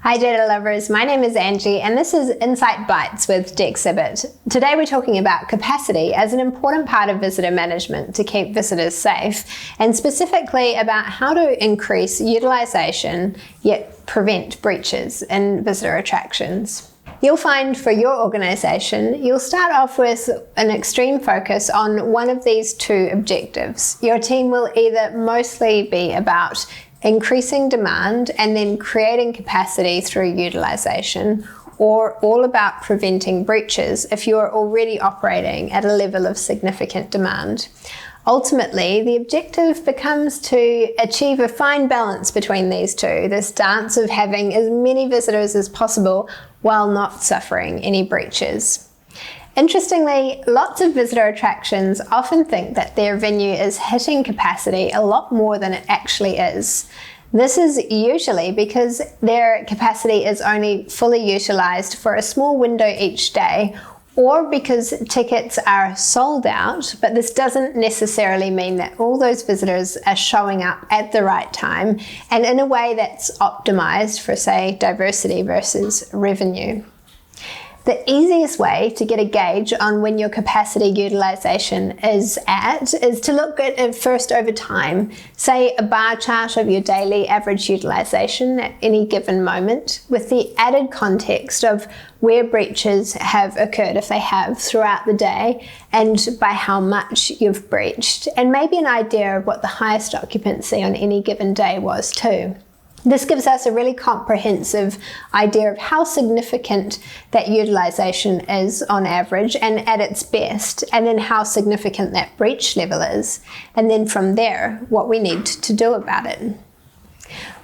Hi data lovers, my name is Angie and this is Insight Bites with Dexibit. Today we're talking about capacity as an important part of visitor management to keep visitors safe, and specifically about how to increase utilization yet prevent breaches in visitor attractions. You'll find for your organisation, you'll start off with an extreme focus on one of these two objectives. Your team will either mostly be about increasing demand and then creating capacity through utilization, or all about preventing breaches if you're already operating at a level of significant demand. Ultimately, the objective becomes to achieve a fine balance between these two, this dance of having as many visitors as possible while not suffering any breaches. Interestingly, lots of visitor attractions often think that their venue is hitting capacity a lot more than it actually is. This is usually because their capacity is only fully utilized for a small window each day, or because tickets are sold out, but this doesn't necessarily mean that all those visitors are showing up at the right time and in a way that's optimized for, say, diversity versus revenue. The easiest way to get a gauge on when your capacity utilization is to look at it first over time. Say a bar chart of your daily average utilization at any given moment, with the added context of where breaches have occurred, if they have, throughout the day, and by how much you've breached, and maybe an idea of what the highest occupancy on any given day was too. This gives us a really comprehensive idea of how significant that utilization is on average and at its best, and then how significant that breach level is, and then from there, what we need to do about it.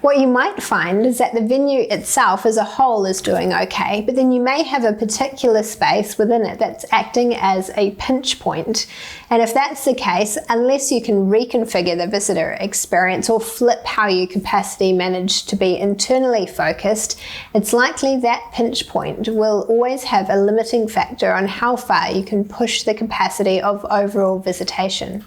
What you might find is that the venue itself as a whole is doing okay, but then you may have a particular space within it that's acting as a pinch point. And if that's the case, unless you can reconfigure the visitor experience or flip how your capacity managed to be internally focused, it's likely that pinch point will always have a limiting factor on how far you can push the capacity of overall visitation.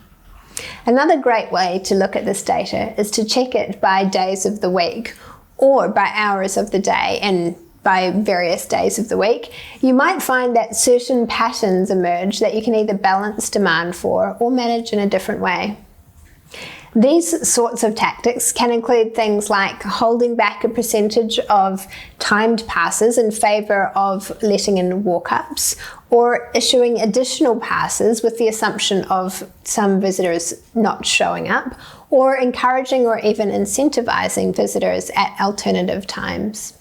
Another great way to look at this data is to check it by days of the week, or by hours of the day and by various days of the week. You might find that certain patterns emerge that you can either balance demand for or manage in a different way. These sorts of tactics can include things like holding back a percentage of timed passes in favour of letting in walk-ups, or issuing additional passes with the assumption of some visitors not showing up, or encouraging or even incentivizing visitors at alternative times.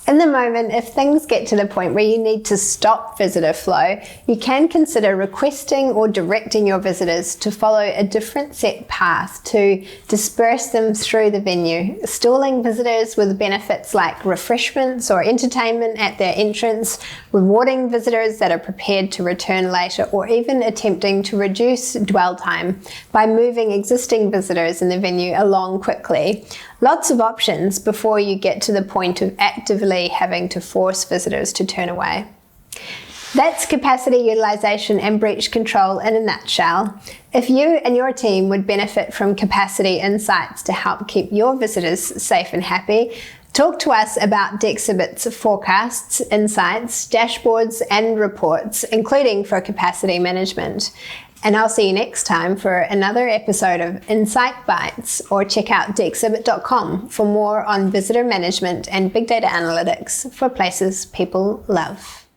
In the moment, if things get to the point where you need to stop visitor flow, you can consider requesting or directing your visitors to follow a different set path to disperse them through the venue, stalling visitors with benefits like refreshments or entertainment at their entrance, rewarding visitors that are prepared to return later, or even attempting to reduce dwell time by moving existing visitors in the venue along quickly. Lots of options before you get to the point of actively having to force visitors to turn away. That's capacity utilization and breach control in a nutshell. If you and your team would benefit from capacity insights to help keep your visitors safe and happy, talk to us about Dexibit's forecasts, insights, dashboards and reports, including for capacity management. And I'll see you next time for another episode of Insight Bites, or check out Dexibit.com for more on visitor management and big data analytics for places people love.